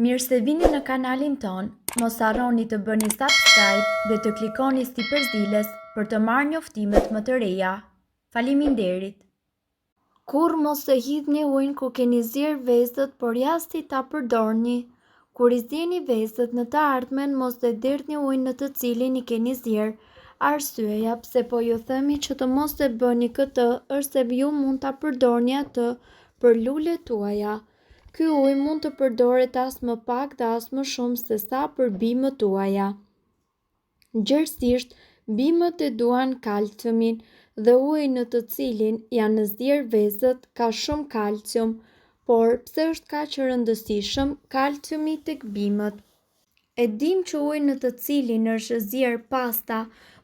Mirë se vini në kanalin ton, mos harroni të bëni subscribe dhe të klikoni si përzieles për të marrë njoftimet më të reja. Faleminderit! Kur mos e hidhni ujin ku keni zier vezët, por jashtë ta përdorni. Kur I zieni vezët në të ardhmen, mos e derdhni ujin në të cilin I keni zier. Arsyeja pse po ju themi që të mos e bëni këtë është se ju mund ta përdorni atë për lulet tuaja. Ky ujë mund të përdoret as më pak dhe as më shumë se sa për bimët tuaja. Gjithsesi, bimët e duan kalciumin dhe uji në të cilin janë zier vezët ka shumë kalcium, por pse është kaq I rëndësishëm kalciumi tek bimët? E dim që uji në të cilin është zier pasta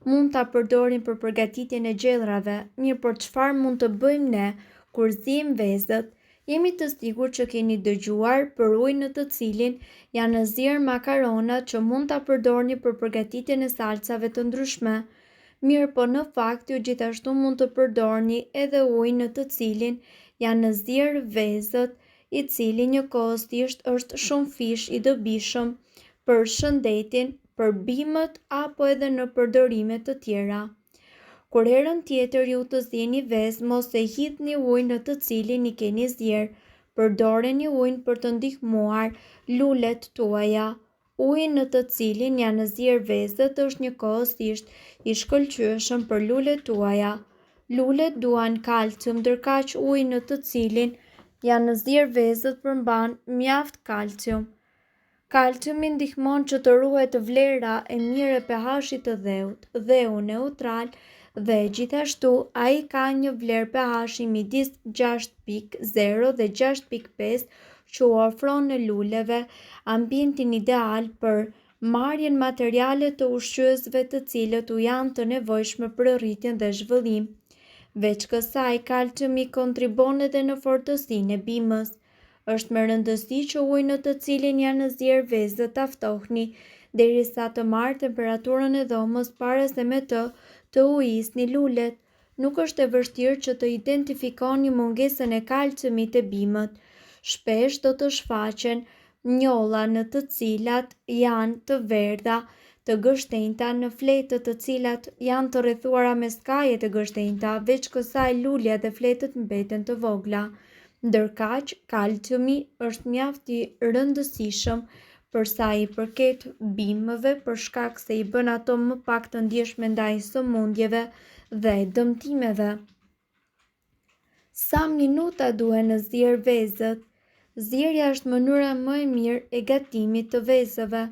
mund ta përdorim për përgatitjen e gjeldrave, mirë por çfarë mund të bëjmë ne kur ziejmë vezët? Jemi të sigurt që keni dëgjuar për ujin në të cilin janë zier makaronat që mund ta përdorni për përgatitjen e salcave të ndryshme. Mirë po në fakt ju gjithashtu mund të përdorni edhe ujin në të cilin janë zier vezët, I cili njëkohësisht është shumë fish I dobishëm për shëndetin, për bimët apo edhe në përdorime të tjera. Kur herën tjetër ju të zieni vezë, mos e hidhni ujin në të cilin I keni zier. Përdoreni ujin për të ndihmuar lulet tuaja. Uji në të cilin janë zier vezët është njëkohësisht I shkëlqyeshëm për lulet tuaja. Lulet duan kalcium, ndërkaq uji në të cilin janë zier vezët përmban mjaft kalcium. Kalciumi ndihmon që të ruhet vlera e mirë e pH-it të dheut, dheu neutral, dhe gjithashtu ai ka një vlerë pH-i midis 6.0 dhe 6.5 që u ofron në luleve ambientin ideal për marrjen materiale të ushqyesve të cilët u janë të nevojshme për rritjen dhe zhvillim. Veç kësaj, kalciumi kontribon edhe në fortësinë e bimës. Është me rëndësi që uji në të cilin janë zier vezët ta ftohni derisa të marrë temperaturën e dhomës para se me të ujisni lulet. Nuk është e vështirë që të identifikoni mungesën e kalciumit te bimët. Shpesh do të shfaqen njolla në të cilat janë të verdha, të gështenjta në fletët të cilat janë të rrethuara me skaje të gështenjta, veç kësaj lulja dhe fletët mbeten të vogla. Ndërkaq, kalciumi është mjaft I rëndësishëm për sa I përket bimëve për shkak se I bën ato më pak të ndjeshme ndaj sëmundjeve dhe dëmtimeve. Sa minuta duhen në zier vezët? Zierja është mënyra më e mirë e gatimit të vezëve.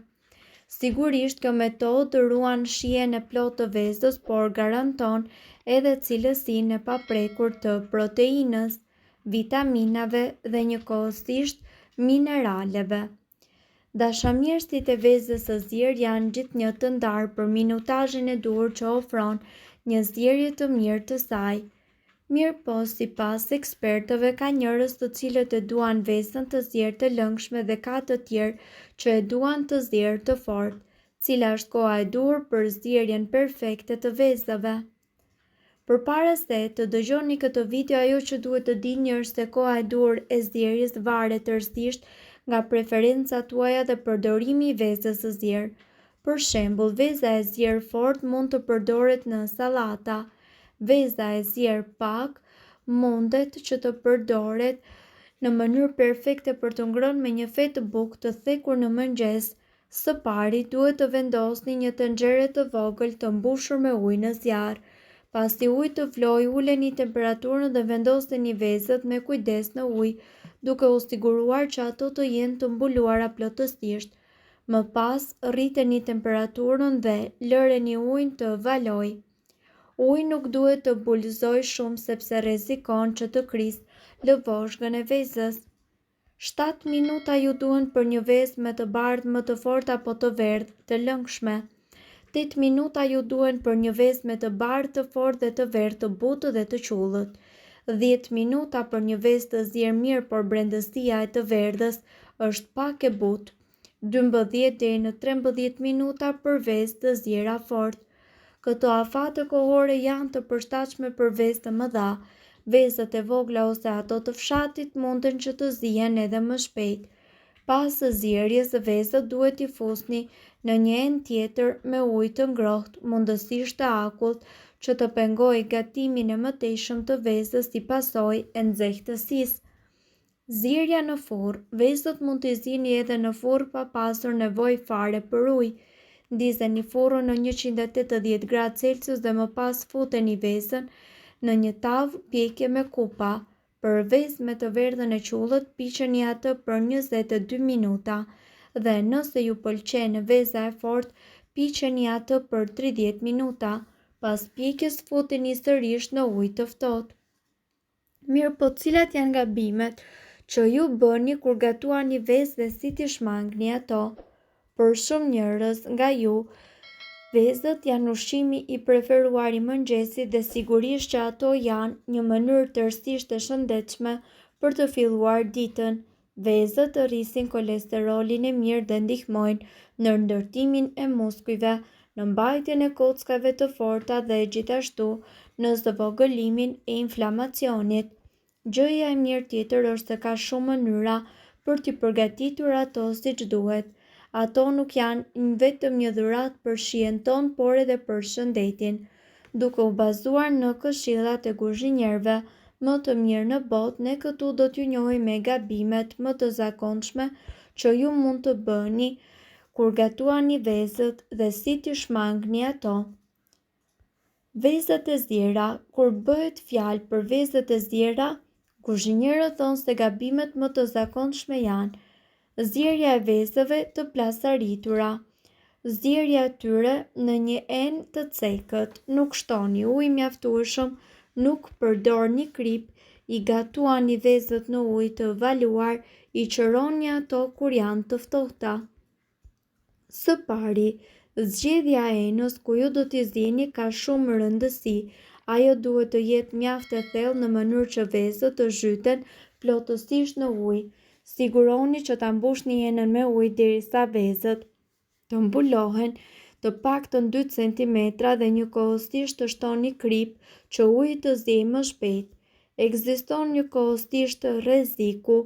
Sigurisht kjo metodë ruan shijen e plotë të vezës, por garanton edhe cilësinë e paprekur të proteinës, vitaminave dhe njëkohësisht mineraleve. Dashamirësit e vezës së zier janë gjithnjë të ndarë për minutazhin e duhur që ofron një zierje të mirë të saj. Mirë po, sipas ekspertëve, ka njerëz të cilët e duan vezën të zier të lëngshme dhe ka të tjerë që e duan të zier të fortë. Cila është koha e duhur për zierjen perfekte të vezëve? Përpara se të dëgjoni këtë video, ajo që duhet të dini është se koha e duhur e zierjes varet tërësisht nga preferencat tuaja dhe përdorimi I vezës së zier. Për shembull, veza e zier fort mund të përdoret në sallata. Veza e zier pak mundet që të përdoret në mënyrë perfekte për të ngrënë me një fe të bukë të thekur në mëngjes. Së pari duhet të vendosni një tenxhere të vogël të mbushur me ujë në zjarr. Pasi uji të vlojë, uleni temperaturën dhe vendosni vezët me kujdes në ujë, duke u siguruar që ato të jenë të mbuluara plotësisht. Më pas, rriteni temperaturën dhe lëreni ujin të valojë. Uji nuk duhet të bulëzojë shumë sepse rrezikon që të krisë lëvozhgën e vezës. 7 minuta ju duhen për një vezë me të bardhë më të fortë apo të verdhë, të lëngshme. 8 minuta ju duhen për një vezë me të bardhë, të fortë dhe të verdhë, të butë dhe të qullët. 10 minuta për një vezë të zier mirë, por brendësia e të verdhës është pak e butë. 12 deri në 13 minuta për vezë të ziera fort. Këto afate kohore janë të përshtatshme për vezë të mëdha. Vezët e vogla ose ato të fshatit munden që të zihen edhe më shpejt. Pas zjerjes, vezët duhet i fusni në një enë tjetër me ujë të ngrohtë, mundësisht të akullt, që të pengojë gatimin e mëtejshëm të vezës si pasojë e nxehtësisë. Zierja në furrë. Vezët mund t'i zini edhe në furrë pa pasur nevojë fare për ujë. Ndizeni furrën në 180 gradë Celsius dhe më pas futeni vezën në një tavë pjekje me kupa. Për vezë me të verdhën e qullët, piqeni atë për 22 minuta dhe nëse ju pëlqen veza e fortë, piqeni atë për 30 minuta. Pas pjekjes futeni sërish në ujë të ftohtë. Mirë, po cilat janë gabimet që ju bëni kur gatuani vezë dhe si t'i shmangni ato? Për shumë njerëz nga ju, vezët janë ushqimi i preferuar i mëngjesit dhe sigurisht që ato janë një mënyrë tërësisht e shëndetshme për të filluar ditën. Vezët rrisin kolesterolin e mirë dhe ndihmojnë në ndërtimin e muskujve, në mbajtjen e kockave të forta dhe gjithashtu në zvogëlimin e inflamacionit. Gjëja e mirë tjetër është se ka shumë mënyra për t'i përgatitur ato siç duhet. Ato nuk janë vetëm një dhuratë për shijen tonë, por edhe për shëndetin. Duke u bazuar në këshillat e kuzhinierëve më të mirë në botë, ne këtu do t'ju njohim me gabimet më të zakonshme që ju mund të bëni kur gatuani vezët dhe si t'i shmangni ato. Vezët e zjera. Kur bëhet fjalë për vezët e zjera, kuzhinierët thonë se gabimet më të zakonshme janë zjerja e vezëve të plasaritura, zjerja e tyre në një enë të cekët, nuk shtoni ujë mjaftueshëm, nuk përdorni krip, i gatuani vezët në ujë të valuar, i qëroni ato kur janë të ftohta. Së pari, zgjedhja e enës ku ju do t'i zini ka shumë rëndësi. Ajo duhet të jetë mjaft e thellë në mënyrë që vezët të zhyten plotësisht në ujë. Siguroni që ta mbushni enën me ujë derisa vezët të mbulohen të paktën 2 cm dhe njëkohësisht të shtoni krip që uji të ziejë më shpejt. Ekziston njëkohësisht rreziku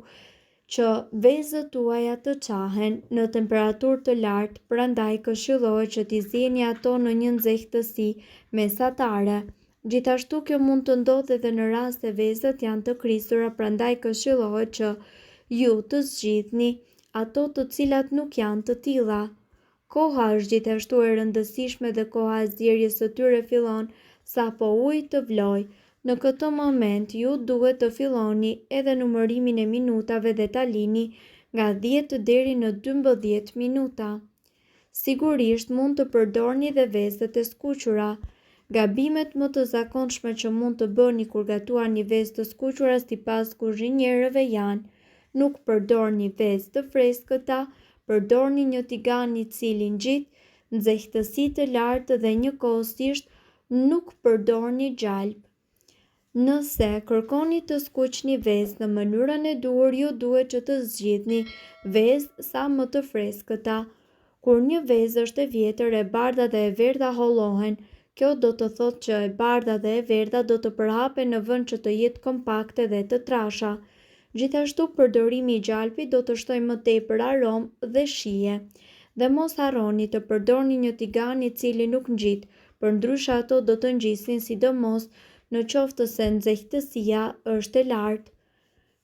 që vezët tuaja të qahen në temperaturë të lartë, prandaj këshillohet që t'i zieni ato në një nxehtësi mesatare. Gjithashtu kjo mund të ndodhë edhe në rast se vezët janë të krisura, prandaj këshillohet që ju të zgjidhni ato të cilat nuk janë të tilla. Koha është gjithashtu e rëndësishme dhe koha e zjerjes së tyre fillon sapo uji të vlojë. Në këtë moment ju duhet të filloni edhe numërimin e minutave dhe ta lini nga 10 deri në 12 minuta. Sigurisht mund të përdorni dhe vezët e skuqura. Gabimet më të zakonshme që mund të bëni kur gatuani vezë të skuqura sipas kuzhinierëve janë: nuk përdorni vezë të freskëta, përdorni një tigan i cili ngjit nxehtësi të lartë dhe njëkohësisht nuk përdorni gjalp. Nëse kërkoni të skuqni vezë në mënyrën e duhur, ju duhet që të zgjidhni vezë sa më të freskëta. Kur një vezë është e vjetër, e bardha dhe e verdha hollohen. Kjo do të thotë që e bardha dhe e verdha do të përhapen në vend që të jetë kompakte dhe të trasha. Gjithashtu përdorimi i gjalpit do të shtojë më tepër aromë dhe shije. Dhe mos harroni të përdorni një tigan i cili nuk ngjit, përndryshe ato do të ngjisin, sidomos në qoftë se nxehtësia është e lartë.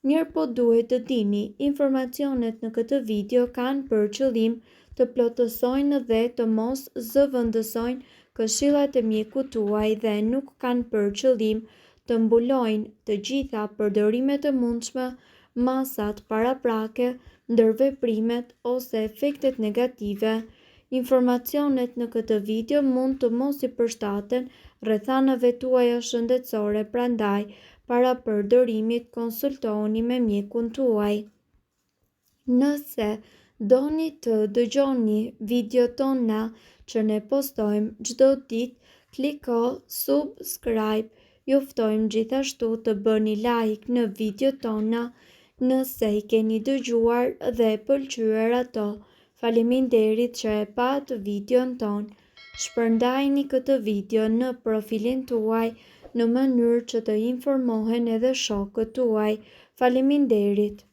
Mirë, po duhet të dini, informacionet në këtë video kanë për qëllim të plotësojnë dhe të mos zëvendësojnë këshillat e mjekut tuaj dhe nuk kanë për qëllim të mbulojnë të gjitha përdorimet e mundshme, masat paraprake, ndërveprimet ose efektet negative. Informacionet në këtë video mund të mos i përshtaten rrethanave tuaja shëndetësore, prandaj para përdorimit konsultohuni me mjekun tuaj. Nëse doni të dëgjoni videot tona që ne postojmë çdo ditë, kliko subscribe. Ju ftojmë gjithashtu të bëni like në videot tona nëse i keni dëgjuar dhe pëlqyer ato. Faleminderit që e pat videon ton. Shpërndajni këtë video në profilin tuaj në mënyrë që të informohen edhe shokët tuaj. Faleminderit.